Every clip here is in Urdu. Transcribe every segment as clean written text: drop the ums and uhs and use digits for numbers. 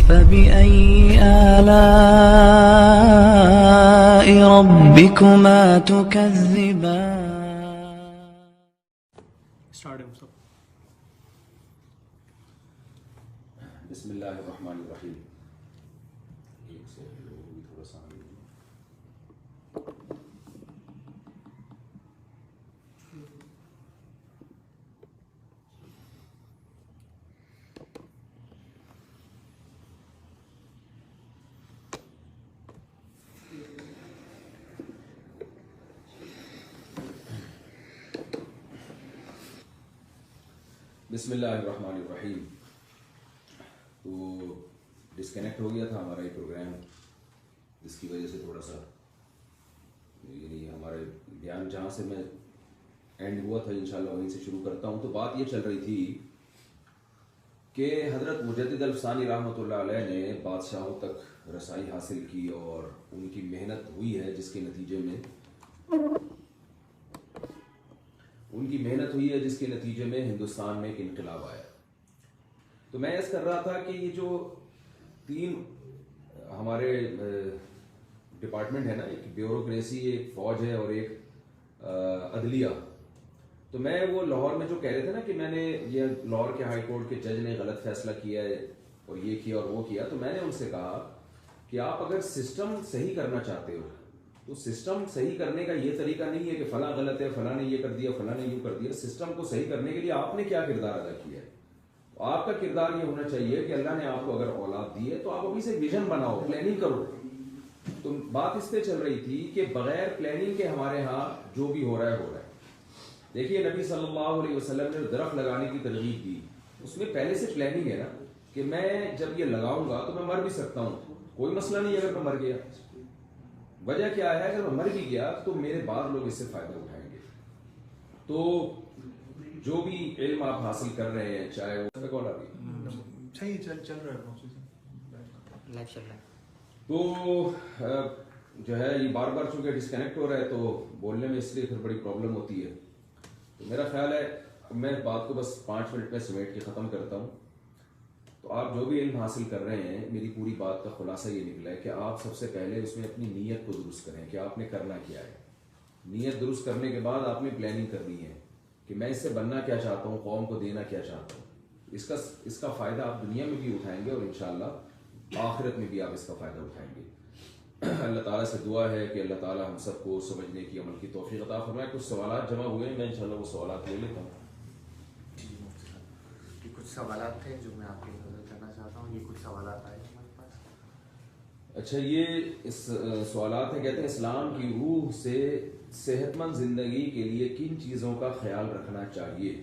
فبأي آلاء ربكما تكذبان. بسم اللہ الرحمن الرحیم. ایک سے تھوڑا سا بسم اللہ الرحمن الرحیم. تو ڈسکنیکٹ ہو گیا تھا ہمارا یہ پروگرام، جس کی وجہ سے تھوڑا سا یعنی ہمارے بیان جہاں سے میں اینڈ ہوا تھا انشاءاللہ وہیں سے شروع کرتا ہوں. تو بات یہ چل رہی تھی کہ حضرت مجدد الفسانی رحمۃ اللہ علیہ نے بادشاہوں تک رسائی حاصل کی اور ان کی محنت ہوئی ہے، جس کے نتیجے میں ہندوستان میں ایک انقلاب آیا. تو میں اس کر رہا تھا کہ یہ جو تین ہمارے ڈپارٹمنٹ ہے نا، ایک بیوروکریسی، ایک فوج ہے اور ایک عدلیہ. تو میں وہ لاہور میں جو کہہ رہے تھے نا کہ میں نے یہ لاہور کے ہائی کورٹ کے جج نے غلط فیصلہ کیا ہے اور یہ کیا اور وہ کیا، تو میں نے ان سے کہا کہ آپ اگر سسٹم صحیح کرنا چاہتے ہو تو سسٹم صحیح کرنے کا یہ طریقہ نہیں ہے کہ فلاں غلط ہے، فلاں نے یہ کر دیا، فلاں نے یوں کر دیا. سسٹم کو صحیح کرنے کے لیے آپ نے کیا کردار ادا کیا ہے؟ آپ کا کردار یہ ہونا چاہیے کہ اللہ نے آپ کو اگر اولاد دی ہے تو آپ ابھی سے ویژن بناؤ، پلاننگ کرو. تو بات اس پہ چل رہی تھی کہ بغیر پلاننگ کے ہمارے ہاں جو بھی ہو رہا ہے. دیکھیے نبی صلی اللہ علیہ وسلم نے درخت لگانے کی ترغیب دی، اس میں پہلے سے پلاننگ ہے نا کہ میں جب یہ لگاؤں گا تو میں مر بھی سکتا ہوں، کوئی مسئلہ نہیں اگر میں مر گیا. وجہ کیا ہے؟ اگر میں مر بھی گیا تو میرے بعد لوگ اس سے فائدہ اٹھائیں گے. تو جو بھی علم آپ حاصل کر رہے ہیں، چاہے وہ کال آ رہی صحیح چل رہا ہے تو جو ہے یہ بار بار چونکہ ڈسکنیکٹ ہو رہا ہے تو بولنے میں اس لیے پھر بڑی پرابلم ہوتی ہے. تو میرا خیال ہے میں بات کو بس 5 منٹ میں سمیٹ کے ختم کرتا ہوں. تو آپ جو بھی علم حاصل کر رہے ہیں، میری پوری بات کا خلاصہ یہ نکلا ہے کہ آپ سب سے پہلے اس میں اپنی نیت کو درست کریں کہ آپ نے کرنا کیا ہے. نیت درست کرنے کے بعد آپ نے پلاننگ کرنی ہے کہ میں اس سے بننا کیا چاہتا ہوں، قوم کو دینا کیا چاہتا ہوں. اس کا فائدہ آپ دنیا میں بھی اٹھائیں گے اور انشاءاللہ آخرت میں بھی آپ اس کا فائدہ اٹھائیں گے. اللہ تعالیٰ سے دعا ہے کہ اللہ تعالیٰ ہم سب کو سمجھنے کی، عمل کی توفیق عطا فرمائے. کچھ سوالات جمع ہوئے ہیں، میں انشاءاللہ وہ سوالات لے لیتا ہوں. کچھ سوالات تھے جو میں آپ کی نظر کرنا چاہتا ہوں. یہ کچھ سوالات آئے ہمارے پاس. اچھا، یہ سوالات ہیں. کہتے ہیں اسلام کی روح سے صحت مند زندگی کے لیے کن چیزوں کا خیال رکھنا چاہیے؟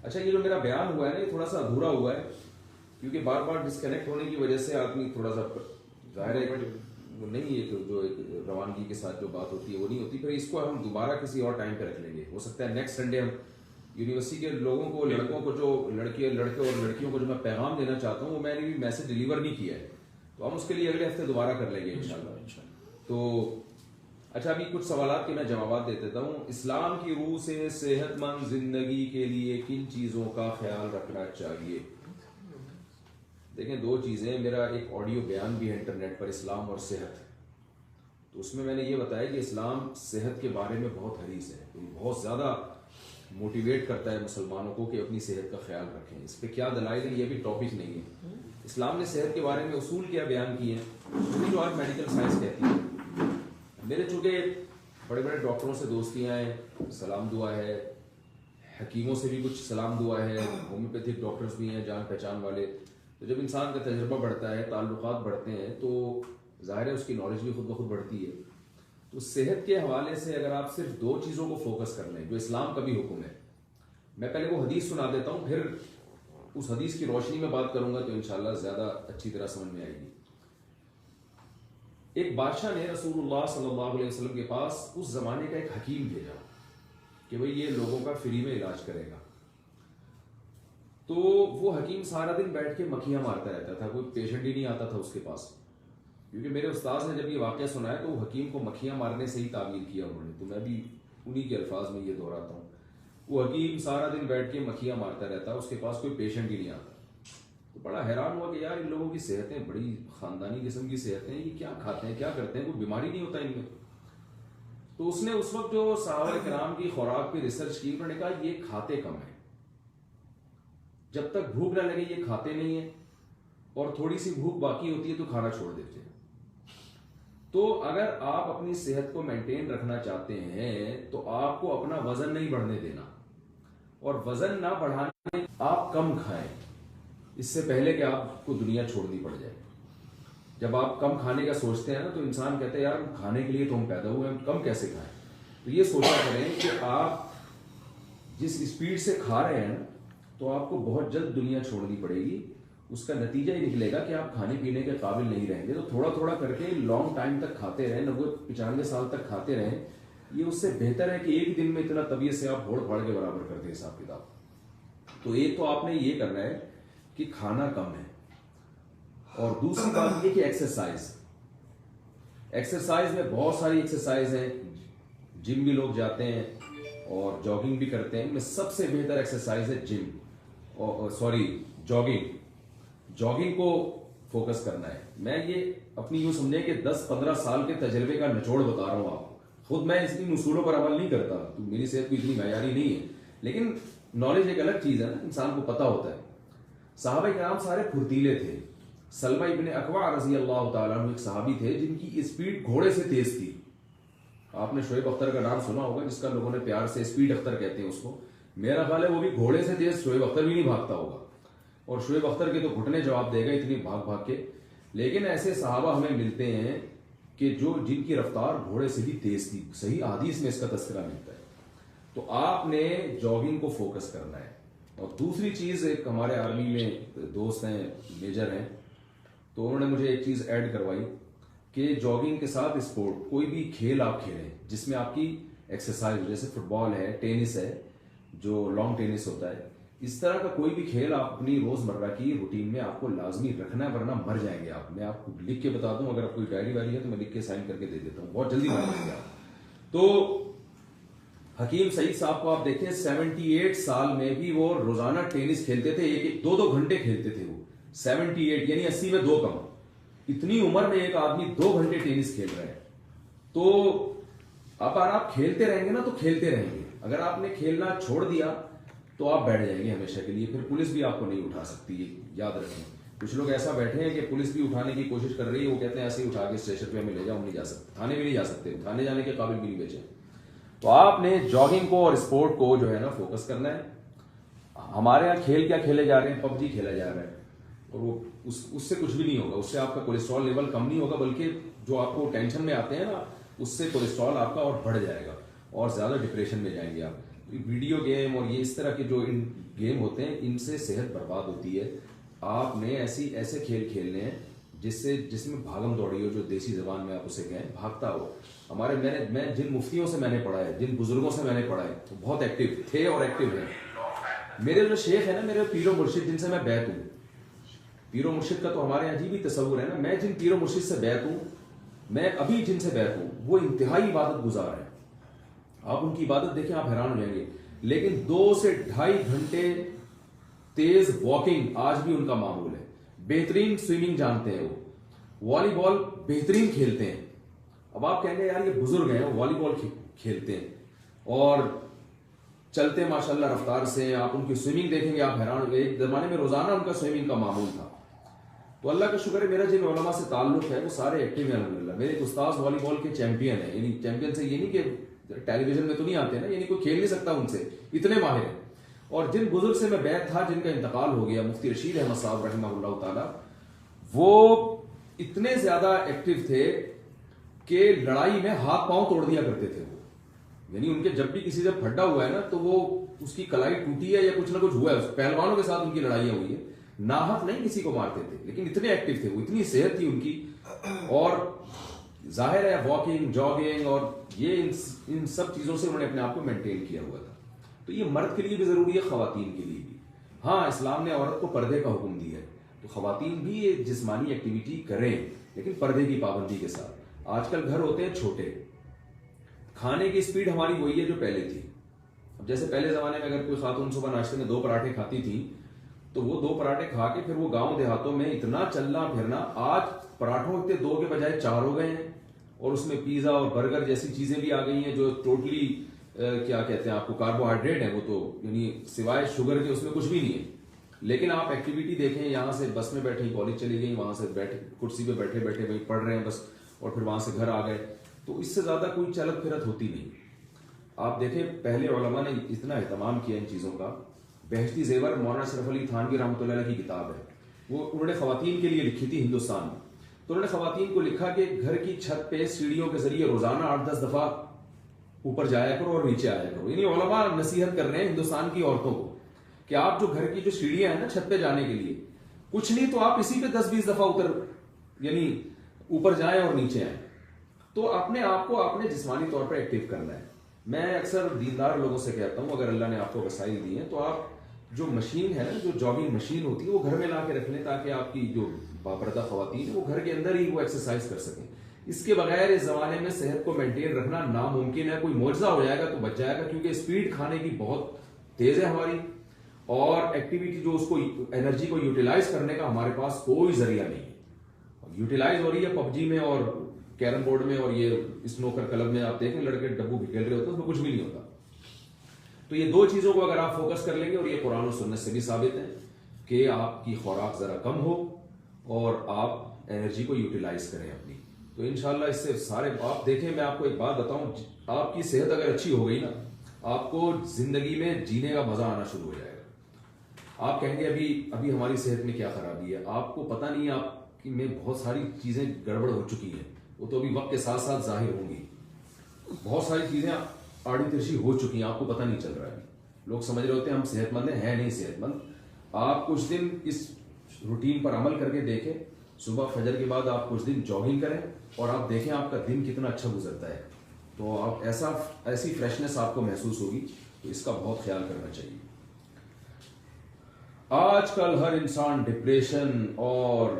اچھا، یہ جو میرا بیان ہوا ہے نا، یہ تھوڑا سا ادھورا ہوا ہے کیونکہ بار بار ڈسکنیکٹ ہونے کی وجہ سے آدمی تھوڑا سا ظاہر ہے وہ نہیں ہے جو ایک روانگی کے ساتھ جو بات ہوتی ہے وہ نہیں ہوتی. پھر اس کو ہم دوبارہ کسی اور ٹائم پہ رکھ لیں گے. ہو سکتا ہے نیکسٹ سنڈے ہم یونیورسٹی کے لوگوں کو، لڑکوں کو، جو لڑکے اور لڑکیوں کو جو میں پیغام دینا چاہتا ہوں وہ میں نے بھی میسج ڈلیور نہیں کیا ہے، تو ہم اس کے لیے اگلے ہفتے دوبارہ کر لیں گے انشاءاللہ. تو اچھا، ابھی کچھ سوالات کے میں جوابات دے دیتا ہوں. اسلام کی روح سے صحت مند زندگی کے لیے کن چیزوں کا خیال رکھنا چاہیے؟ دیکھیں، 2 چیزیں. میرا ایک آڈیو بیان بھی ہے انٹرنیٹ پر، اسلام اور صحت. تو اس میں نے یہ بتایا کہ اسلام صحت کے بارے میں بہت حریص ہے، بہت زیادہ موٹیویٹ کرتا ہے مسلمانوں کو کہ اپنی صحت کا خیال رکھیں. اس پہ کیا دلائل ہے یہ بھی ٹاپک نہیں ہے. اسلام نے صحت کے بارے میں اصول کیا بیان کیے ہیں جو آج میڈیکل سائنس کہتی ہے. میرے چونکہ بڑے بڑے ڈاکٹروں سے دوستیاں ہیں، سلام دعا ہے، حکیموں سے بھی کچھ سلام دعا ہے، ہومیوپیتھک ڈاکٹرز بھی ہیں جان پہچان والے. تو جب انسان کا تجربہ بڑھتا ہے، تعلقات بڑھتے ہیں، تو ظاہر ہے اس کی نالج بھی خود بخود بڑھتی ہے. تو صحت کے حوالے سے اگر آپ صرف 2 چیزوں کو فوکس کر لیں جو اسلام کا بھی حکم ہے، میں پہلے وہ حدیث سنا دیتا ہوں، پھر اس حدیث کی روشنی میں بات کروں گا تو انشاءاللہ زیادہ اچھی طرح سمجھ میں آئے گی. ایک بادشاہ نے رسول اللہ صلی اللہ علیہ وسلم کے پاس اس زمانے کا ایک حکیم بھیجا کہ بھئی یہ لوگوں کا فری میں علاج کرے گا. تو وہ حکیم سارا دن بیٹھ کے مکھیاں مارتا رہتا تھا، کوئی پیشنٹ ہی نہیں آتا تھا اس کے پاس. کیونکہ میرے استاذ نے جب یہ واقعہ سنایا تو وہ حکیم کو مکھیاں مارنے سے ہی تعبیر کیا انہوں نے، تو میں بھی انہی کے الفاظ میں یہ دہراتا ہوں. وہ حکیم سارا دن بیٹھ کے مکھیاں مارتا رہتا، اس کے پاس کوئی پیشنٹ ہی نہیں آتا. تو بڑا حیران ہوا کہ یار ان لوگوں کی صحتیں بڑی خاندانی قسم کی صحتیں ہیں, یہ کیا کھاتے ہیں, کیا کرتے ہیں, کوئی بیماری نہیں ہوتا ان میں. تو اس نے اس وقت جو صحابہ کرام کی خوراک پہ ریسرچ کی, انہوں نے کہا یہ کھاتے کم ہیں, جب تک بھوک نہ لگے یہ کھاتے نہیں ہیں, اور تھوڑی سی بھوک باقی ہوتی ہے تو کھانا چھوڑ دیتے ہیں. تو اگر آپ اپنی صحت کو مینٹین رکھنا چاہتے ہیں تو آپ کو اپنا وزن نہیں بڑھنے دینا, اور وزن نہ بڑھانے آپ کم کھائیں اس سے پہلے کہ آپ کو دنیا چھوڑنی پڑ جائے. جب آپ کم کھانے کا سوچتے ہیں نا تو انسان کہتا ہے یار کھانے کے لیے تو ہم پیدا ہوئے ہیں, ہم کم کیسے کھائیں. تو یہ سوچا کریں کہ آپ جس اسپیڈ سے کھا رہے ہیں تو آپ کو بہت جلد دنیا چھوڑنی پڑے گی. اس کا نتیجہ یہ نکلے گا کہ آپ کھانے پینے کے قابل نہیں رہیں گے. تو تھوڑا تھوڑا کر کے لانگ ٹائم تک کھاتے رہیں, 90-95 سال تک کھاتے رہیں. یہ اس سے بہتر ہے کہ ایک دن میں اتنا طبیعت سے آپ بھوڑ پھاڑ کے برابر کر دیں حساب کتاب. تو ایک تو آپ نے یہ کرنا ہے کہ کھانا کم ہے, اور دوسری بات یہ کہ ایکسرسائز میں بہت ساری ایکسرسائز ہیں. جم بھی لوگ جاتے ہیں اور جاگنگ بھی کرتے ہیں. میں سب سے بہتر ایکسرسائز ہے جاگنگ کو فوکس کرنا ہے. میں یہ اپنی یوں سمجھیں کہ 10-15 سال کے تجربے کا نچوڑ بتا رہا ہوں آپ کو. خود میں ان اصولوں پر عمل نہیں کرتا, تو میری صحت بھی اتنی معیاری نہیں ہے, لیکن نالج ایک الگ چیز ہے نا, انسان کو پتا ہوتا ہے. صحابہ کرام سارے پھرتیلے تھے. سلمہ ابن اکوع رضی اللہ تعالیٰ عنہ ایک صحابی تھے جن کی اسپیڈ گھوڑے سے تیز تھی. آپ نے شعیب اختر کا نام سنا ہوگا, جس کا لوگوں نے پیار سے اسپیڈ اختر کہتے ہیں اس کو. میرا خیال ہے وہ بھی گھوڑے سے تیز شعیب اختر بھی نہیں بھاگتا ہوگا, اور شعیب اختر کے تو گھٹنے جواب دے گا اتنی بھاگ بھاگ کے. لیکن ایسے صحابہ ہمیں ملتے ہیں کہ جن کی رفتار گھوڑے سے بھی تیز تھی. صحیح احادیث میں اس کا تذکرہ ملتا ہے. تو آپ نے جاگنگ کو فوکس کرنا ہے. اور دوسری چیز, ایک ہمارے آرمی میں دوست ہیں, میجر ہیں, تو انہوں نے مجھے ایک چیز ایڈ کروائی کہ جاگنگ کے ساتھ اسپورٹ کوئی بھی کھیل آپ کھیلیں جس میں آپ کی ایکسرسائز, جیسے فٹ بال ہے, ٹینس ہے, جو لانگ ٹینس ہوتا ہے, اس طرح کا کوئی بھی کھیل آپ اپنی روزمرہ کی روٹین میں آپ کو لازمی رکھنا ہے, ورنہ مر جائیں گے آپ. میں آپ کو لکھ کے بتا دوں, اگر آپ کوئی ڈائری وائری ہے تو میں لکھ کے سائن کر کے دے دیتا ہوں, بہت جلدی مر جائیں گے آپ. تو حکیم سعید صاحب کو آپ دیکھیں 78 سال میں بھی وہ روزانہ ٹینس کھیلتے تھے, 1-2 گھنٹے کھیلتے تھے وہ. 78 یعنی 80 میں 2 کم. اتنی عمر میں ایک آدمی 2 گھنٹے ٹینس کھیل رہے ہیں. تو اگر آپ کھیلتے رہیں گے نا تو کھیلتے رہیں گے. اگر آپ نے کھیلنا چھوڑ دیا تو آپ بیٹھ جائیں گے ہمیشہ کے لیے, پھر پولیس بھی آپ کو نہیں اٹھا سکتی. یاد رکھیں, کچھ لوگ ایسا بیٹھے ہیں کہ پولیس بھی اٹھانے کی کوشش کر رہی ہے, وہ کہتے ہیں ایسے ہی اٹھا کے اسٹیشن پہ ہمیں لے جاؤ, ہم نہیں جا سکتے, تھانے بھی نہیں جا سکتے, تھانے جانے کے قابل بھی نہیں بچے. تو آپ نے جاگنگ کو اور اسپورٹ کو جو ہے نا فوکس کرنا ہے. ہمارے یہاں کھیل کیا کھیلے جا رہے ہیں, PUBG کھیلا جا رہا ہے, اور وہ اس سے کچھ بھی نہیں ہوگا. اس سے آپ کا کولیسٹرول لیول کم نہیں ہوگا, بلکہ جو آپ کو ٹینشن میں آتے ہیں نا, اس سے کولیسٹرول آپ کا اور بڑھ جائے گا, اور زیادہ ڈپریشن میں جائیں گے آپ. ویڈیو گیم اور یہ اس طرح کے جو گیم ہوتے ہیں, ان سے صحت برباد ہوتی ہے. آپ نے ایسے کھیل کھیلنے ہیں جس میں بھاگم دوڑی ہو, جو دیسی زبان میں آپ اسے کہیں, بھاگتا ہو. میں جن مفتیوں سے میں نے پڑھا ہے, جن بزرگوں سے میں نے پڑھا ہے, وہ بہت ایکٹیو تھے اور ایکٹیو ہیں. میرے جو شیخ ہے نا, میرے پیر و مرشد جن سے میں بیعت ہوں, پیر و مرشد کا تو ہمارے عجیب ہی تصور ہے نا, میں جن پیر و مرشد سے بیعت ہوں, میں ابھی جن سے بیعت ہوں, وہ انتہائی عبادت گزار ہیں. آپ ان کی عبادت دیکھیں, آپ حیران ہو جائیں گے. لیکن 2 سے 2.5 گھنٹے تیز واکنگ آج بھی ان کا معمول ہے. بہترین سوئمنگ جانتے ہیں وہ, والی بال بہترین کھیلتے ہیں. اب آپ کہیں گے یار یہ بزرگ ہیں, والی بال کھیلتے ہیں اور چلتے ماشاءاللہ رفتار سے. آپ ان کی سوئمنگ دیکھیں گے, آپ حیران ہو گئے. ایک زمانے میں روزانہ ان کا سوئمنگ کا معمول تھا. تو اللہ کا شکر ہے, میرا جن علماء سے تعلق ہے وہ سارے ایکٹیو ہیں الحمدللہ. میرے ایک استاذ والی بال کے چیمپئن ہیں, یعنی چیمپئن سے یہ نہیں کہ ٹیلی ویژن میں تو نہیں آتے نا, یعنی کوئی کھیل نہیں سکتا ان سے, اتنے ماہر ہیں. اور جن بزرگ سے میں بیعت تھا, جن کا انتقال ہو گیا, مفتی رشید احمد صاحب رحمہ اللہ تعالی, وہ اتنے زیادہ ایکٹیو تھے کہ لڑائی میں ہاتھ پاؤں توڑ دیا کرتے تھے وہ. یعنی ان کے جب بھی کسی سے پھڈا ہوا ہے نا, تو وہ اس کی کلائی ٹوٹی ہے یا کچھ نہ کچھ ہوا ہے. پہلوانوں کے ساتھ ان کی لڑائیاں ہوئی ہیں, ناحق نہیں کسی کو مارتے تھے, لیکن اتنے ایکٹیو تھے وہ, اتنی صحت تھی ان کی. اور ظاہر ہے واکنگ, جاگنگ اور یہ ان سب چیزوں سے انہوں نے اپنے آپ کو مینٹین کیا ہوا تھا. تو یہ مرد کے لیے بھی ضروری ہے, خواتین کے لیے بھی. ہاں, اسلام نے عورت کو پردے کا حکم دیا ہے, تو خواتین بھی یہ جسمانی ایکٹیویٹی کریں, لیکن پردے کی پابندی کے ساتھ. آج کل گھر ہوتے ہیں چھوٹے, کھانے کی اسپیڈ ہماری وہی ہے جو پہلے تھی. اب جیسے پہلے زمانے میں اگر کوئی خاتون صبح ناشتے میں 2 پراٹھے کھاتی تھی تو وہ 2 پراٹھے کھا کے پھر وہ گاؤں دیہاتوں میں اتنا چلنا پھرنا، آج پراٹھوں اتنے 2 کے بجائے 4 ہو گئے ہیں، اور اس میں پیزا اور برگر جیسی چیزیں بھی آ گئی ہیں جو ٹوٹلی کیا کہتے ہیں آپ کو کاربوہائیڈریٹ ہے، وہ تو یعنی سوائے شوگر کے اس میں کچھ بھی نہیں ہے. لیکن آپ ایکٹیویٹی دیکھیں، یہاں سے بس میں بیٹھے کالج چلی گئی، وہاں سے بیٹھے کرسی پہ بیٹھے بیٹھے وہی پڑھ رہے ہیں بس، اور پھر وہاں سے گھر آ گئے. تو اس سے زیادہ کوئی چلت پھرت ہوتی نہیں. آپ دیکھیں پہلے علماء نے اتنا اہتمام کیا ان چیزوں کا. بہشتی زیور مولانا اشرف علی تھانوی رحمۃ اللہ علیہ کی کتاب ہے، وہ انہوں نے خواتین کے لیے لکھی تھی ہندوستان میں. تو انہوں نے خواتین کو لکھا کہ گھر کی چھت پہ سیڑھیوں کے ذریعے روزانہ 8-10 دفعہ اوپر جایا کرو اور نیچے آیا کرو. یعنی علماء نصیحت کر رہے ہیں ہندوستان کی عورتوں کو کہ آپ جو گھر کی جو سیڑھیاں ہیں نا چھت پہ جانے کے لیے، کچھ نہیں تو آپ اسی پہ 10-20 دفعہ یعنی اوپر جائیں اور نیچے آئیں. تو اپنے آپ کو آپ نے جسمانی طور پر ایکٹیو کرنا ہے. میں اکثر دیندار لوگوں سے کہتا ہوں اگر اللہ نے آپ کو وسائل دی ہیں تو آپ جو مشین ہے نا، جو جاگنگ مشین ہوتی ہے، وہ گھر میں لا کے رکھ لیں تاکہ آپ کی جو باپردہ خواتین ہیں وہ گھر کے اندر ہی وہ ایکسرسائز کر سکیں. اس کے بغیر اس زمانے میں صحت کو مینٹین رکھنا ناممکن ہے. کوئی معجزہ ہو جائے گا تو بچ جائے گا، کیونکہ اسپیڈ کھانے کی بہت تیز ہے ہماری، اور ایکٹیویٹی جو اس کو انرجی کو یوٹیلائز کرنے کا ہمارے پاس کوئی ذریعہ نہیں ہے. یوٹیلائز ہو رہی ہے پب جی میں اور کیرم بورڈ میں اور یہ اسنوکر کلب میں. آپ دیکھیں لڑکے ڈبو بھی کھیل رہے ہوتے ہیں، اس میں کچھ بھی نہیں ہوتا. تو یہ 2 چیزوں کو اگر آپ فوکس کر لیں گے، اور یہ قرآن و سنت سے بھی ثابت ہے کہ آپ کی خوراک ذرا کم ہو اور آپ انرجی کو یوٹیلائز کریں اپنی، تو انشاءاللہ اس سے سارے. آپ دیکھیں میں آپ کو ایک بات بتاؤں، آپ کی صحت اگر اچھی ہو گئی نا، آپ کو زندگی میں جینے کا مزہ آنا شروع ہو جائے گا. آپ کہیں گے ابھی ہماری صحت میں کیا خرابی ہے، آپ کو پتہ نہیں آپ کی میں بہت ساری چیزیں گڑبڑ ہو چکی ہیں، وہ تو ابھی وقت کے ساتھ ساتھ ظاہر ہوں گی. بہت ساری چیزیں آڑی ترچی ہو چکی ہیں، آپ کو پتہ نہیں چل رہا ہے. لوگ سمجھ رہے ہوتے ہیں ہم صحت مند ہیں نہیں صحت مند. آپ کچھ دن اس روٹین پر عمل کر کے دیکھیں. صبح فجر کے بعد آپ کچھ دن جاگنگ کریں اور آپ دیکھیں آپ کا دن کتنا اچھا گزرتا ہے. تو آپ ایسی فریشنس آپ کو محسوس ہوگی. تو اس کا بہت خیال کرنا چاہیے. آج کل ہر انسان ڈپریشن اور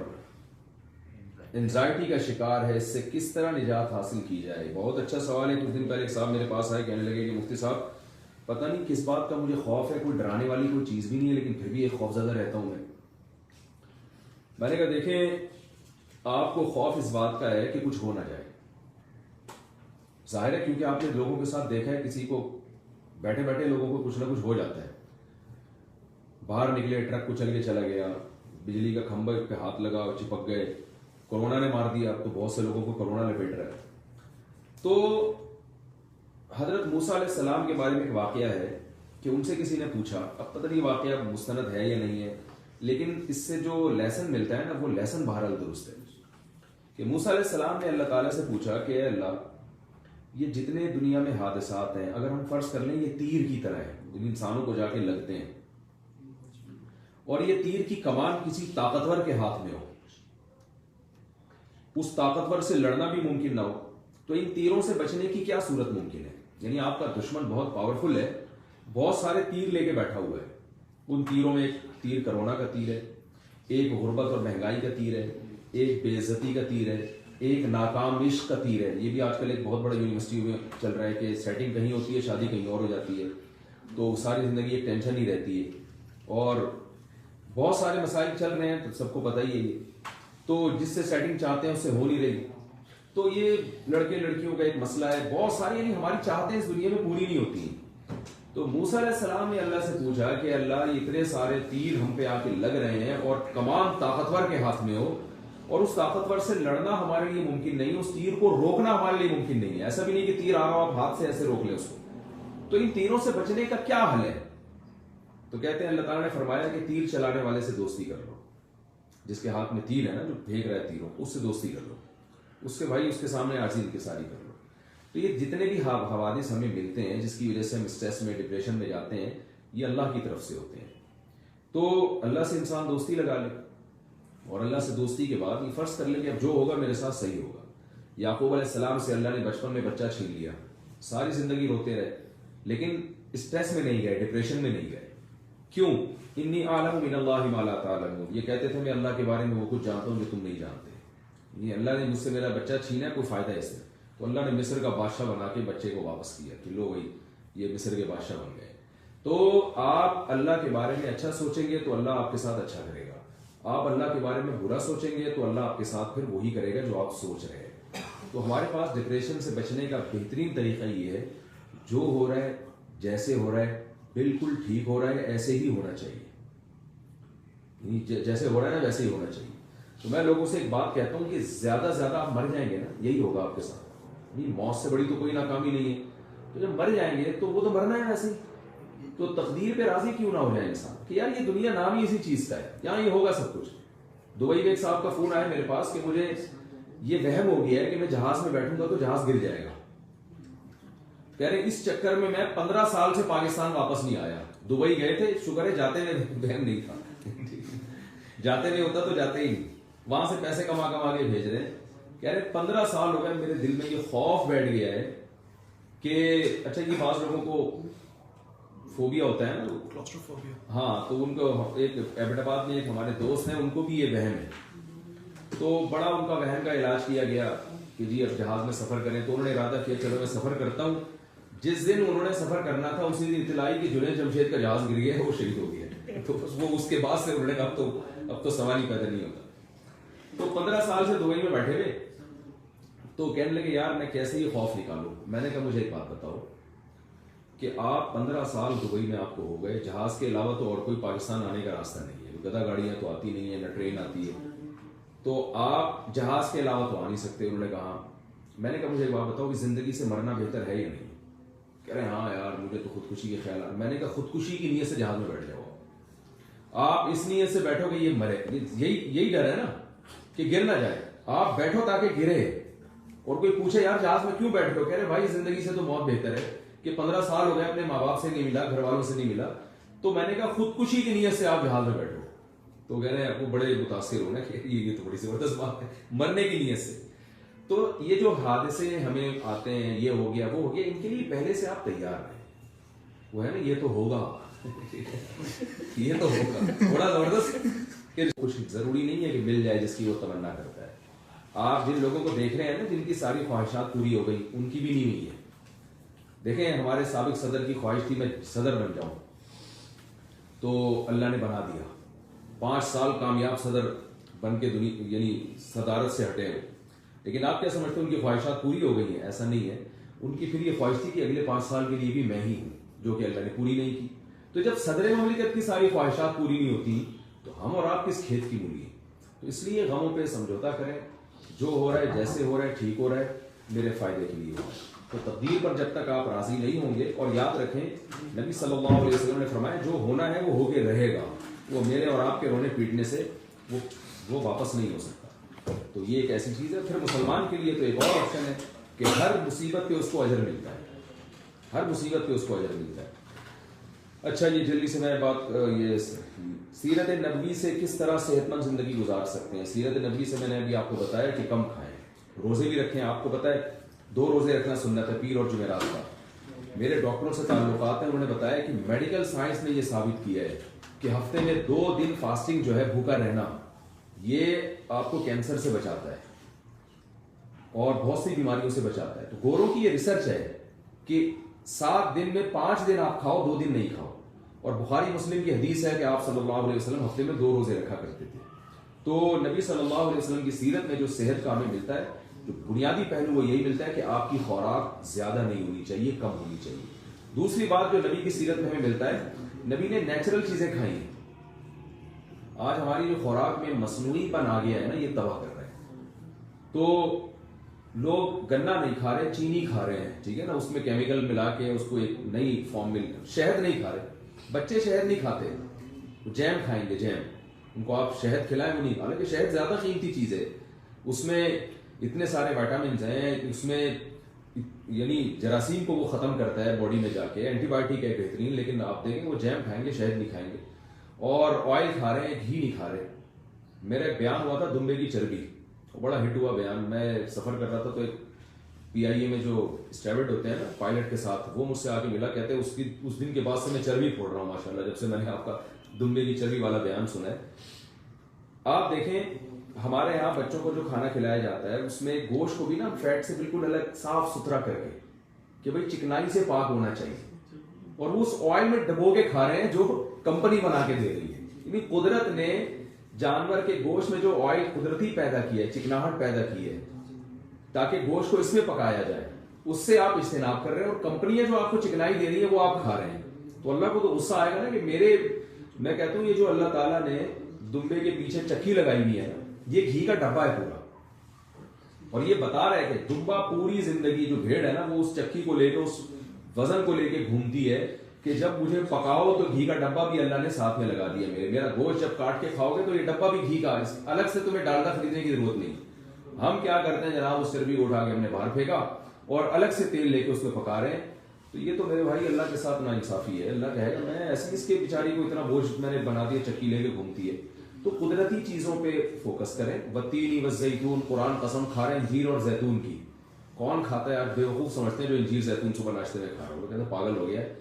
انزائٹی کا شکار ہے، اس سے کس طرح نجات حاصل کی جائے؟ بہت اچھا سوال ہے. کچھ دن پہلے ایک صاحب میرے پاس آئے، کہنے لگے کہ مفتی صاحب پتہ نہیں کس بات کا مجھے خوف ہے، کوئی ڈرانے والی کوئی چیز بھی نہیں ہے لیکن پھر بھی ایک خوف زدہ رہتا ہوں میں نے کہا دیکھیں آپ کو خوف اس بات کا ہے کہ کچھ ہو نہ جائے. ظاہر ہے کیونکہ آپ نے لوگوں کے ساتھ دیکھا ہے کسی کو بیٹھے بیٹھے لوگوں کو کچھ نہ کچھ ہو جاتا ہے. باہر نکلے ٹرک کچل کے چلا گیا، بجلی کا کھمبا پہ ہاتھ لگا اور چپک گئے، کورونا نے مار دیا. اب تو بہت سے لوگوں کو کورونا لپیٹ رہا ہے. تو حضرت موسیٰ علیہ السلام کے بارے میں ایک واقعہ ہے کہ ان سے کسی نے پوچھا، اب پتہ نہیں واقعہ مستند ہے یا نہیں ہے، لیکن اس سے جو لیسن ملتا ہے نا وہ لیسن بہرحال درست ہے کہ موسیٰ علیہ السلام نے اللہ تعالیٰ سے پوچھا کہ اے اللہ، یہ جتنے دنیا میں حادثات ہیں اگر ہم فرض کر لیں یہ تیر کی طرح ہیں، جن انسانوں کو جا کے لگتے ہیں، اور یہ تیر کی کمان کسی طاقتور کے ہاتھ میں ہو، اس طاقتور سے لڑنا بھی ممکن نہ ہو، تو ان تیروں سے بچنے کی کیا صورت ممکن ہے؟ یعنی آپ کا دشمن بہت پاورفل ہے، بہت سارے تیر لے کے بیٹھا ہوا ہے. ان تیروں میں ایک تیر کرونا کا تیر ہے، ایک غربت اور مہنگائی کا تیر ہے، ایک بے عزتی کا تیر ہے، ایک ناکام عشق کا تیر ہے. یہ بھی آج کل ایک بہت بڑا یونیورسٹی میں چل رہا ہے کہ سیٹنگ کہیں ہوتی ہے، شادی کہیں اور ہو جاتی ہے، تو ساری زندگی ایک ٹینشن ہی رہتی ہے، اور بہت سارے مسائل چل رہے ہیں تو سب کو پتہ ہی ہے یہ. تو جس سے سیٹنگ چاہتے ہیں اس سے ہو نہیں رہی. تو یہ لڑکے لڑکیوں کا ایک مسئلہ ہے، بہت ساری یعنی ہماری چاہتیں اس دنیا میں پوری نہیں ہوتی ہیں. تو موسیٰ علیہ السلام نے اللہ سے پوچھا کہ اللہ یہ اتنے سارے تیر ہم پہ آ کے لگ رہے ہیں اور کمان طاقتور کے ہاتھ میں ہو، اور اس طاقتور سے لڑنا ہمارے لیے ممکن نہیں، اس تیر کو روکنا ہمارے لیے ممکن نہیں ہے. ایسا بھی نہیں کہ تیر آ رہا ہو آپ ہاتھ سے ایسے روک لیں اس کو. تو ان تیروں سے بچنے کا کیا حل ہے؟ تو کہتے ہیں اللہ تعالیٰ نے فرمایا کہ تیر چلانے والے سے دوستی کر لو. جس کے ہاتھ میں تیر ہے نا، جو پھینک رہا ہے تیروں، اس سے دوستی کر لو، اس سے بھائی اس کے سامنے عاجزی انکساری کر لو. تو یہ جتنے بھی حوادث ہمیں ملتے ہیں جس کی وجہ سے ہم اسٹریس میں ڈپریشن میں جاتے ہیں، یہ اللہ کی طرف سے ہوتے ہیں. تو اللہ سے انسان دوستی لگا لے، اور اللہ سے دوستی کے بعد یہ فرض کر لے کہ اب جو ہوگا میرے ساتھ صحیح ہوگا. یعقوب علیہ السلام سے اللہ نے بچپن میں بچہ چھین لیا، ساری زندگی روتے رہے لیکن اسٹریس میں نہیں گئے، ڈپریشن میں نہیں گئے. کیوں؟ انی اعلم من اللہ ما لا تعلمون. یہ کہتے تھے میں اللہ کے بارے میں وہ کچھ جانتا ہوں جو تم نہیں جانتے. یہ اللہ نے مجھ سے میرا بچہ چھینا ہے، کوئی فائدہ ہے اس سے. تو اللہ نے مصر کا بادشاہ بنا کے بچے کو واپس کیا کہ لو بھائی یہ مصر کے بادشاہ بن گئے. تو آپ اللہ کے بارے میں اچھا سوچیں گے تو اللہ آپ کے ساتھ اچھا کرے گا، آپ اللہ کے بارے میں برا سوچیں گے تو اللہ آپ کے ساتھ پھر وہی کرے گا جو آپ سوچ رہے ہیں۔ تو ہمارے پاس ڈپریشن سے بچنے کا بہترین طریقہ یہ ہے، جو ہو رہا ہے جیسے ہو رہا ہے بالکل ٹھیک ہو رہا ہے، ایسے ہی ہونا چاہیے، جیسے ہو رہا ہے نا ویسے ہی ہونا چاہیے۔ تو میں لوگوں سے ایک بات کہتا ہوں کہ زیادہ سے زیادہ آپ مر جائیں گے نا، یہی ہوگا آپ کے ساتھ، موت سے بڑی تو کوئی ناکامی نہیں ہے۔ تو جب مر جائیں گے تو وہ تو مرنا ہے ویسے ہی، تو تقدیر پہ راضی کیوں نہ ہو جائے انسان کہ یار یہ دنیا نام ہی اسی چیز کا ہے، یہاں یہ ہوگا سب کچھ۔ دبئی میں ایک صاحب کا فون آیا میرے پاس کہ مجھے یہ وہم ہو گیا ہے کہ میں جہاز میں بیٹھوں گا تو جہاز گر جائے گا، کہہ رہے اس چکر میں 15 سال سے پاکستان واپس نہیں آیا۔ دبئی گئے تھے، شکر ہے جاتے میں وہم نہیں تھا، جاتے نہیں ہوتا تو جاتے ہی نہیں، وہاں سے پیسے کما کما کے بھیج رہے ہیں۔ کہہ رہے 15 سال ہو گئے، میرے دل میں یہ خوف بیٹھ گیا ہے کہ اچھا یہ بعض لوگوں کو فوبیا ہوتا ہے نا، ہاں، تو ان کو ایک ایبٹ آباد میں ایک ہمارے دوست ہیں، ان کو بھی یہ وہم ہے، تو بڑا ان کا وہم کا علاج کیا گیا کہ جی اب جہاز میں سفر کریں، تو انہوں نے ارادہ کیا چلو میں سفر کرتا ہوں۔ جس دن انہوں نے سفر کرنا تھا اسی دن اطلاع آئی کہ جنید جمشید کا جہاز گر گیا ہے، وہ شہید ہو گیا، تو وہ اس کے بعد سے انہوں نے کہا اب تو سوال ہی پیدا نہیں ہوتا۔ تو 15 سال سے دبئی میں بیٹھے ہوئے، تو کہنے لگے یار میں کیسے یہ خوف نکالوں۔ میں نے کہا مجھے ایک بات بتاؤ کہ آپ 15 سال دبئی میں آپ کو ہو گئے، جہاز کے علاوہ تو اور کوئی پاکستان آنے کا راستہ نہیں ہے، گدا گاڑیاں تو آتی نہیں ہیں، نہ ٹرین آتی ہے، تو آپ جہاز کے علاوہ تو آ نہیں سکتے۔ انہوں نے کہا، میں نے کہا مجھے ایک بات بتاؤ کہ زندگی سے مرنا بہتر ہے یا نہیں؟ کہہ رہے ہاں یار مجھے تو خودکشی کے خیال آ۔ میں نے کہا خودکشی کی نیت سے جہاز میں بیٹھ جاؤ، آپ اس نیت سے بیٹھو کہ یہ مرے، یہی ڈر ہے نا کہ گر نہ جائے، آپ بیٹھو تاکہ گرے۔ اور کوئی پوچھے یار جہاز میں کیوں بیٹھ رہے ہو، کہہ رہے بھائی زندگی سے تو بہت بہتر ہے کہ 15 سال ہو گئے اپنے ماں باپ سے نہیں ملا، گھر والوں سے نہیں ملا، تو میں نے کہا خودکشی کی نیت سے آپ جہاز میں بیٹھو۔ تو کہہ رہے ہیں آپ کو بڑے متاثر ہونا کہ یہ تو بڑی زبردست بات ہے، مرنے کی نیت سے۔ تو یہ جو حادثے ہمیں آتے ہیں، یہ ہو گیا وہ ہو گیا، ان کے لیے پہلے سے آپ تیار رہیں، وہ ہے نا یہ تو ہوگا یہ تو ہوگا، بڑا زبردست کہ کچھ ضروری نہیں ہے کہ مل جائے جس کی وہ تمنا کرتا ہے۔ آپ جن لوگوں کو دیکھ رہے ہیں نا جن کی ساری خواہشات پوری ہو گئی، ان کی بھی نہیں ہوئی ہے۔ دیکھیں ہمارے سابق صدر کی خواہش تھی میں صدر بن جاؤں، تو اللہ نے بنا دیا، 5 سال کامیاب صدر بن کے یعنی صدارت سے ہٹے ہیں۔ لیکن آپ کیا سمجھتے ہیں ان کی خواہشات پوری ہو گئی ہیں؟ ایسا نہیں ہے، ان کی پھر یہ خواہش تھی کہ اگلے 5 سال کے لیے بھی میں ہی ہوں، جو کہ اللہ نے پوری نہیں کی۔ تو جب صدر مملکت کی ساری خواہشات پوری نہیں ہوتی تو ہم اور آپ کس کھیت کی مولی ہیں؟ تو اس لیے غموں پہ سمجھوتا کریں، جو ہو رہا ہے جیسے ہو رہا ہے ٹھیک ہو رہا ہے، میرے فائدے کے لیے ہو رہا ہے۔ تو تقدیر پر جب تک آپ راضی نہیں ہوں گے، اور یاد رکھیں نبی صلی اللہ علیہ وسلم نے فرمایا جو ہونا ہے وہ ہو کے رہے گا، وہ میرے اور آپ کے رونے پیٹنے سے وہ واپس نہیں ہو سکتا۔ تو یہ ایک ایسی چیز ہے۔ پھر مسلمان کے لیے تو ایک اور آپشن ہے کہ ہر مصیبت پہ اس کو اجر ملتا ہے، ہر مصیبت پہ اس کو اجر ملتا ہے۔ اچھا یہ جلدی سے میں بات یہ سیرت نبوی سے کس طرح صحت مند زندگی گزار سکتے ہیں۔ سیرت نبوی سے میں نے ابھی آپ کو بتایا کہ کم کھائیں، روزے بھی رکھیں، آپ کو پتہ ہے 2 روزے رکھنا سنت ہے، پیر اور جمعرات کا۔ میرے ڈاکٹروں سے تعلقات ہیں، انہوں نے بتایا کہ میڈیکل سائنس نے یہ ثابت کیا ہے کہ ہفتے میں 2 دن فاسٹنگ جو ہے، بھوکا رہنا، یہ آپ کو کینسر سے بچاتا ہے اور بہت سی بیماریوں سے بچاتا ہے۔ تو گوروں کی یہ ریسرچ ہے کہ 7 دن میں 5 دن آپ کھاؤ، 2 دن نہیں کھاؤ۔ اور بخاری مسلم کی حدیث ہے کہ آپ صلی اللہ علیہ وسلم ہفتے میں 2 روزے رکھا کرتے تھے۔ تو نبی صلی اللہ علیہ وسلم کی سیرت میں جو صحت کا ہمیں ملتا ہے، جو بنیادی پہلو وہ یہی ملتا ہے کہ آپ کی خوراک زیادہ نہیں ہونی چاہیے، کم ہونی چاہیے۔ دوسری بات جو نبی کی سیرت میں ہمیں ملتا ہے، نبی نے نیچرل چیزیں کھائی ہیں۔ آج ہماری جو خوراک میں مصنوعی پن آ گیا ہے نا، یہ تباہ کر رہے ہیں۔ تو لوگ گنا نہیں کھا رہے، چینی کھا رہے ہیں، ٹھیک ہے نا، اس میں کیمیکل ملا کے اس کو ایک نئی فارم میں، شہد نہیں کھا رہے، بچے شہد نہیں کھاتے، جیم کھائیں گے، جیم، ان کو آپ شہد کھلائیں وہ نہیں، حالانکہ شہد زیادہ قیمتی چیز ہے، اس میں اتنے سارے وائٹامنز ہیں، اس میں یعنی جراثیم کو وہ ختم کرتا ہے باڈی میں جا کے، اینٹی بایوٹک ہے بہترین، لیکن آپ دیکھیں وہ جیم کھائیں گے، شہد نہیں کھائیں گے، اور آئل کھا رہے ہیں، گھی نہیں کھا رہے۔ میرا ایک بیان ہوا تھا دمبے کی چربی، بڑا ہٹ ہوا بیان، میں سفر کر رہا تھا تو ایک پی آئی اے میں جو اسٹیورڈ ہوتے ہیں نا پائلٹ کے ساتھ، وہ مجھ سے آ کے ملا، کہتے ہیں اس دن کے بعد سے میں چربی پھوڑ رہا ہوں ماشاءاللہ، جب سے میں نے آپ کا دمبے کی چربی والا بیان سنا ہے۔ آپ دیکھیں ہمارے یہاں بچوں کو جو کھانا کھلایا جاتا ہے اس میں گوشت کو بھی نا فیٹ سے بالکل الگ صاف ستھرا کر کے کہ بھائی چکنائی سے پاک ہونا چاہیے، اور وہ اس آئل میں ڈبو کے کھا رہے ہیں جو کمپنی بنا کے دے رہی ہے. یعنی قدرت نے جانور کے گوشت میں جو آئل قدرتی پیدا کی ہے, چکناہٹ پیدا کی ہے تاکہ گوشت کو اس میں پکایا جائے, اس سے آپ اجتناب کر رہے ہیں, اور کمپنیاں جو آپ کو چکنائی دے رہی ہیں وہ آپ کھا رہے ہیں. تو اللہ کو تو غصہ آئے گا نا کہ میں کہتا ہوں یہ جو اللہ تعالیٰ نے دمبے کے پیچھے چکی لگائی ہوئی ہے نا, یہ گھی کا ڈبہ ہے پورا, اور یہ بتا رہا ہے کہ دمبا پوری زندگی جو بھیڑ ہے نا وہ اس چکی کو لے کے, اس وزن کو لے کے گھومتی ہے کہ جب مجھے پکاؤ تو گھی کا ڈبہ بھی اللہ نے ساتھ میں لگا دیا. میرا گوشت جب کاٹ کے کھاؤ گے تو یہ ڈبہ بھی گھی کا, الگ سے تمہیں ڈالڈا خریدنے کی ضرورت نہیں. ہم کیا کرتے ہیں جناب, اس چربی کو اٹھا کے ہم نے باہر پھینکا اور الگ سے تیل لے کے اس میں پکا رہے ہیں. تو یہ تو میرے بھائی اللہ کے ساتھ ناانصافی ہے. اللہ کہے گا میں ایسی اس کے بیچاری کو اتنا بوجھ میں نے بنا دیا, چکی لے کے گھومتی ہے. تو قدرتی چیزوں پہ فوکس کریں. والتین والزیتون, قرآن قسم کھا رہے ہیں انجیر اور زیتون کی. کون کھاتا ہے, آپ بیوقوف سمجھتے ہیں جو انجیر زیتون صبح ناشتے میں کھا رہا ہے, وہ کہتے ہیں پاگل ہو گیا ہے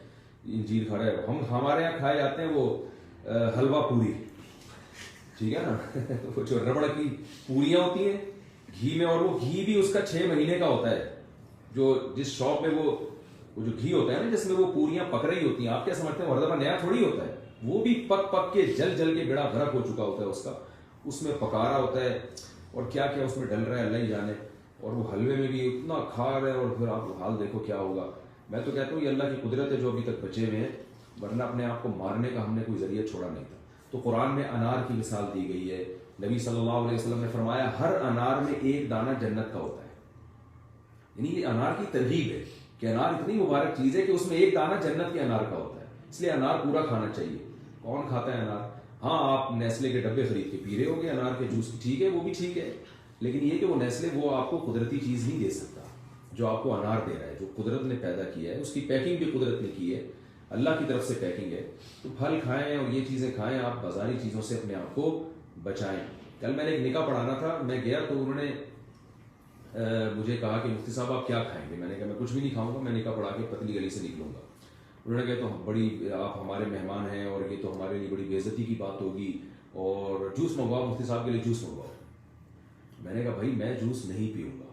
انجیر کھا رہے ہیں. ہمارے یہاں کھائے جاتے ہیں وہ حلوہ پوری, ٹھیک ہے نا, وہ جو ربڑ کی پوریاں ہوتی ہیں گھی میں, اور وہ گھی بھی اس کا 6 مہینے کا ہوتا ہے. جو جس شاپ میں وہ جو گھی ہوتا ہے نا جس میں وہ پوریاں پک رہی ہوتی ہیں, آپ کیا سمجھتے ہیں وہ ہر دفعہ نیا تھوڑی ہوتا ہے, وہ بھی پک پک کے جل کے بیڑا غرق ہو چکا ہوتا ہے اس کا, اس میں پکا رہا ہوتا ہے, اور کیا کیا اس میں ڈل رہا ہے اللہ ہی جانے. اور وہ حلوے میں بھی اتنا کھا رہے ہیں, اور پھر آپ حال دیکھو کیا ہوگا. میں تو کہتا ہوں یہ اللہ کی قدرت ہے جو ابھی تک بچے ہوئے ہیں, ورنہ اپنے آپ کو مارنے کا ہم نے کوئی ذریعہ چھوڑا نہیں تھا. تو قرآن میں انار کی مثال دی گئی ہے. نبی صلی اللہ علیہ وسلم نے فرمایا ہر انار میں ایک دانہ جنت کا ہوتا ہے. یعنی یہ انار کی ترغیب ہے کہ انار اتنی مبارک چیز ہے کہ اس میں ایک دانہ جنت کے انار کا ہوتا ہے. اس لیے انار پورا کھانا چاہیے. کون کھاتا ہے انار؟ ہاں آپ نیسلے کے ڈبے خرید کے پی رہے ہو گے انار کے جوس, ٹھیک ہے وہ بھی ٹھیک ہے, لیکن یہ کہ وہ نیسلے وہ آپ کو قدرتی چیز نہیں دے سکتا جو آپ کو انار دے رہا ہے, جو قدرت نے پیدا کیا ہے. اس کی پیکنگ بھی قدرت نے کی ہے, اللہ کی طرف سے پیکنگ ہے. تو پھل کھائیں اور یہ چیزیں کھائیں, آپ بازاری چیزوں سے اپنے آپ کو بچائیں. کل میں نے ایک نکاح پڑھانا تھا, میں گیا تو انہوں نے مجھے کہا کہ مفتی صاحب آپ کیا کھائیں گے. میں نے کہا میں کچھ بھی نہیں کھاؤں گا, میں نکاح پڑھا کے پتلی گلی سے نکلوں گا. انہوں نے کہا تو بڑی آپ ہمارے مہمان ہیں اور یہ تو ہمارے لیے بڑی بے عزتی کی بات ہوگی, اور جوس منگواؤ مفتی صاحب کے لیے جوس منگواؤ. میں نے کہا بھائی میں جوس نہیں پیوں گا.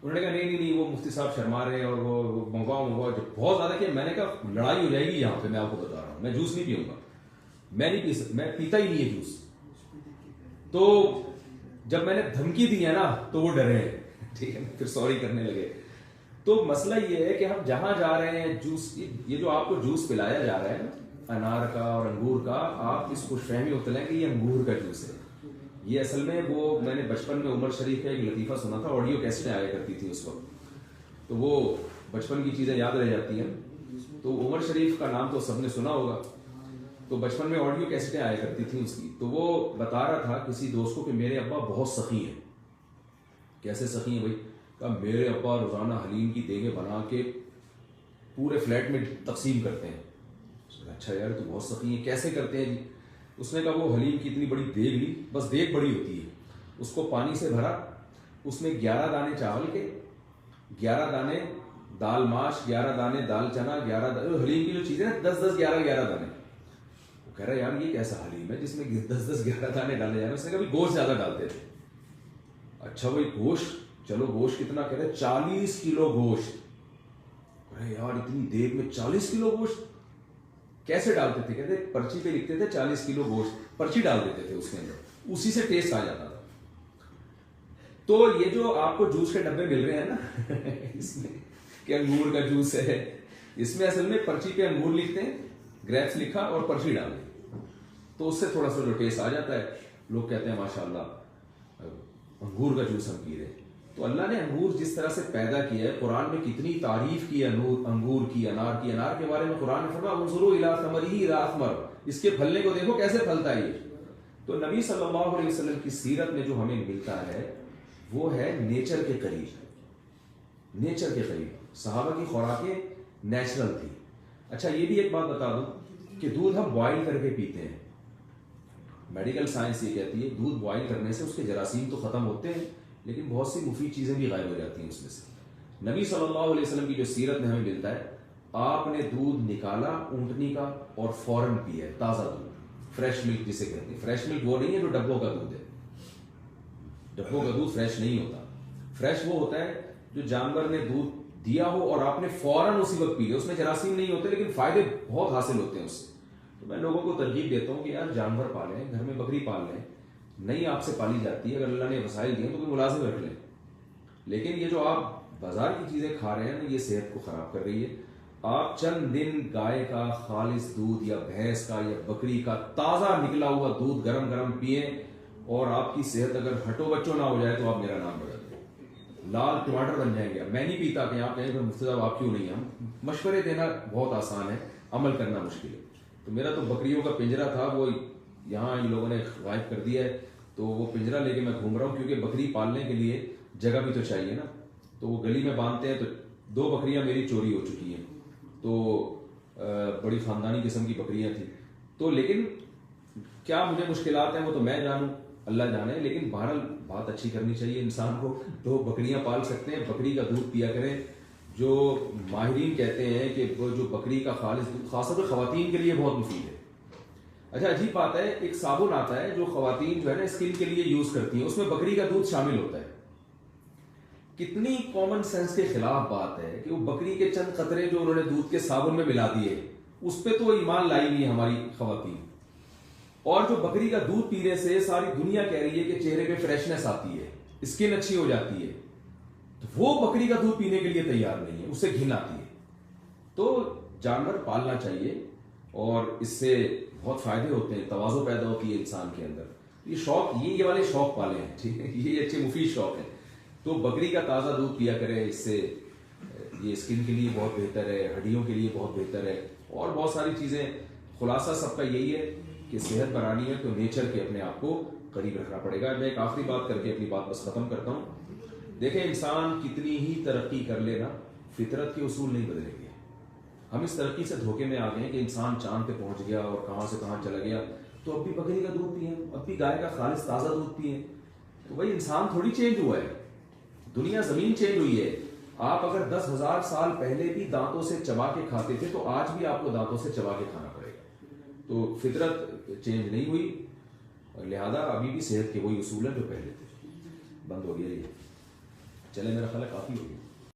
انہوں نے کہا نہیں وہ مفتی صاحب شرما رہے ہیں اور وہ منگواؤ جب بہت زیادہ کیا. میں نے کہا لڑائی ہو جائے گی یہاں پہ, میں آپ کو بتا رہا ہوں میں جوس نہیں پیوں گا, میں نہیں پی سکتا, میں پیتا ہی نہیں ہے جوس. تو جب میں نے دھمکی دی ہے نا تو وہ ڈرے ہیں, ٹھیک ہے, پھر سوری کرنے لگے. تو مسئلہ یہ ہے کہ ہم جہاں جا رہے ہیں جوس, یہ جو آپ کو جوس پلایا جا رہا ہے نا انار کا اور انگور کا, آپ اس خوش فہمی ہوتے ہیں کہ یہ انگور کا جوس ہے. یہ اصل میں وہ میں نے بچپن میں عمر شریف کا ایک لطیفہ سنا تھا, آڈیو کیسٹیں آیا کرتی تھی اس وقت, تو وہ بچپن کی چیزیں یاد رہ جاتی ہیں. تو عمر شریف کا نام تو سب نے سنا ہوگا, تو بچپن میں آڈیو کیسٹیں آیا کرتی تھیں اس کی. تو وہ بتا رہا تھا کسی دوست کو کہ میرے ابا بہت سخی ہیں. کیسے سخی ہیں بھائی؟ کہا میرے ابا روزانہ حلیم کی دیگیں بنا کے پورے فلیٹ میں تقسیم کرتے ہیں. اچھا یار تو بہت سخی ہیں, کیسے کرتے ہیں جی؟ اس نے کہا وہ حلیم کی اتنی بڑی دیگ لی, بس دیگ بڑی ہوتی ہے, اس کو پانی سے بھرا, اس میں 11 دانے چاول کے, 11 دانے دال ماش, 11 دانے دال چنا, 11 حلیم کی جو چیزیں نا 10-10 11 دانے. وہ کہہ رہا ہے یار یہ کیسا حلیم ہے جس میں 10-10 11 دانے ڈالے جا رہے ہیں. اس نے کہا گوشت زیادہ ڈالتے تھے. اچھا بھائی گوشت, چلو گوشت کتنا کہہ رہے, 40 کلو گوشت. ارے یار اتنی دیگ میں 40 کلو گوشت کیسے ڈالتے تھے؟ کہتے پرچی پہ لکھتے تھے 40 کلو گوشت, پرچی ڈال دیتے تھے اس کے اندر, اسی سے ٹیسٹ آ جاتا تھا. تو یہ جو آپ کو جوس کے ڈبے مل رہے ہیں نا اس میں کہ انگور کا جوس ہے, اس میں اصل میں پرچی پہ انگور لکھتے ہیں, گریپس لکھا اور پرچی ڈال دی, تو اس سے تھوڑا سا جو ٹیسٹ آ جاتا ہے. لوگ کہتے ہیں ماشاءاللہ انگور کا جوس ہم پی رہے ہیں. تو اللہ نے انگور جس طرح سے پیدا کیا ہے, قرآن میں کتنی تعریف کی ہے انگور کی, انار کی. انار کے بارے میں قرآن نے فرمایا انظروا الی ثمرہ اذا اثمر, اس کے پھلنے کو دیکھو کیسے پھلتا ہے. تو نبی صلی اللہ علیہ وسلم کی سیرت میں جو ہمیں ملتا ہے وہ ہے نیچر کے قریب, نیچر کے قریب. صحابہ کی خوراکیں نیچرل تھی. اچھا یہ بھی ایک بات بتا دوں کہ دودھ ہم بوائل کر کے پیتے ہیں. میڈیکل سائنس یہ کہتی ہے دودھ بوائل کرنے سے اس کے جراثیم تو ختم ہوتے ہیں لیکن بہت سی مفید چیزیں بھی غائب ہو جاتی ہیں اس میں سے. نبی صلی اللہ علیہ وسلم کی جو سیرت میں ہمیں ملتا ہے, آپ نے دودھ نکالا اونٹنی کا اور فوراً پیا ہے, تازہ دودھ, فریش ملک جسے کہتے ہیں. فریش ملک وہ نہیں ہے جو ڈبوں کا دودھ ہے, ڈبوں کا دودھ فریش نہیں ہوتا. فریش وہ ہوتا ہے جو جانور نے دودھ دیا ہو اور آپ نے فوراً اسی وقت پی لیا, اس میں جراثیم نہیں ہوتے لیکن فائدے بہت حاصل ہوتے ہیں اس سے. تو میں لوگوں کو ترغیب دیتا ہوں کہ یار جانور پالیں, گھر میں بکری پال لیں, نہیں آپ سے پالی جاتی ہے, اگر اللہ نے وسائل دیے تو کوئی ملازم رکھ لیں. لیکن یہ جو آپ بازار کی چیزیں کھا رہے ہیں نا, یہ صحت کو خراب کر رہی ہے. آپ چند دن گائے کا خالص دودھ یا بھینس کا یا بکری کا تازہ نکلا ہوا دودھ گرم گرم پئیں, اور آپ کی صحت اگر ہٹو بچوں نہ ہو جائے تو آپ میرا نام بدل دیں, لال ٹماٹر بن جائیں گے. میں نہیں پیتا کہ آپ کہیں مفتی صاحب آپ کیوں نہیں ہیں. ہم مشورے دینا بہت آسان ہے, عمل کرنا مشکل ہے. تو میرا تو بکریوں کا پنجرا تھا, وہ یہاں ان لوگوں نے غائب کر دیا ہے, تو وہ پنجرا لے کے میں گھوم رہا ہوں, کیونکہ بکری پالنے کے لیے جگہ بھی تو چاہیے نا. تو وہ گلی میں باندھتے ہیں, تو 2 بکریاں میری چوری ہو چکی ہیں, تو بڑی خاندانی قسم کی بکریاں تھیں. تو لیکن کیا مجھے مشکلات ہیں وہ تو میں جانوں, اللہ جانے, لیکن بہرحال بات اچھی کرنی چاہیے انسان کو. تو بکریاں پال سکتے ہیں, بکری کا دودھ پیا کریں. جو ماہرین کہتے ہیں کہ وہ جو بکری کا خالص دودھ خاص طور پہ خواتین کے لیے بہت مفید ہے. اچھا عجیب بات ہے, ایک صابن آتا ہے جو خواتین جو ہے نا اسکن کے لیے یوز کرتی ہیں, اس میں بکری کا دودھ شامل ہوتا ہے. کتنی کامن سینس کے خلاف بات ہے کہ وہ بکری کے چند قطرے جو انہوں نے دودھ کے صابن میں ملا دیے, اس پہ تو ایمان لائی ہوئی ہے ہماری خواتین. اور جو بکری کا دودھ پینے سے ساری دنیا کہہ رہی ہے کہ چہرے پہ فریشنس آتی ہے, اسکن اچھی ہو جاتی ہے, تو وہ بکری کا دودھ پینے کے لیے تیار نہیں ہے, اس سے گھن آتی ہے. تو جانور پالنا چاہیے, اور اس سے بہت فائدے ہوتے ہیں, توازن پیدا ہوتی ہے انسان کے اندر. یہ شوق, یہ والے شوق پالے ہیں, ٹھیک ہے, یہ اچھے مفید شوق ہیں. تو بکری کا تازہ دودھ پیا کرے, اس سے یہ اسکن کے لیے بہت بہتر ہے, ہڈیوں کے لیے بہت بہتر ہے, اور بہت ساری چیزیں. خلاصہ سب کا یہی ہے کہ صحت بنانی ہے تو نیچر کے اپنے آپ کو قریب رکھنا پڑے گا. میں ایک آخری بات کر کے اپنی بات بس ختم کرتا ہوں. دیکھیں انسان کتنی ہی ترقی کر لینا, فطرت کے اصول نہیں بدلیں گے. ہم اس ترقی سے دھوکے میں آ گئے ہیں کہ انسان چاند پہ پہنچ گیا اور کہاں سے کہاں چلا گیا, تو اب بھی بکری کا دودھ پئیں, اب بھی گائے کا خالص تازہ دودھ پئیں. تو بھائی انسان تھوڑی چینج ہوا ہے, دنیا زمین چینج ہوئی ہے. آپ اگر 10,000 سال پہلے بھی دانتوں سے چبا کے کھاتے تھے تو آج بھی آپ کو دانتوں سے چبا کے کھانا پڑے گا. تو فطرت چینج نہیں ہوئی, اور لہذا ابھی بھی صحت کے وہی اصول ہیں جو پہلے تھے. بند ہو گیا یہ, چلے میرا خیال ہے کافی ہو گیا.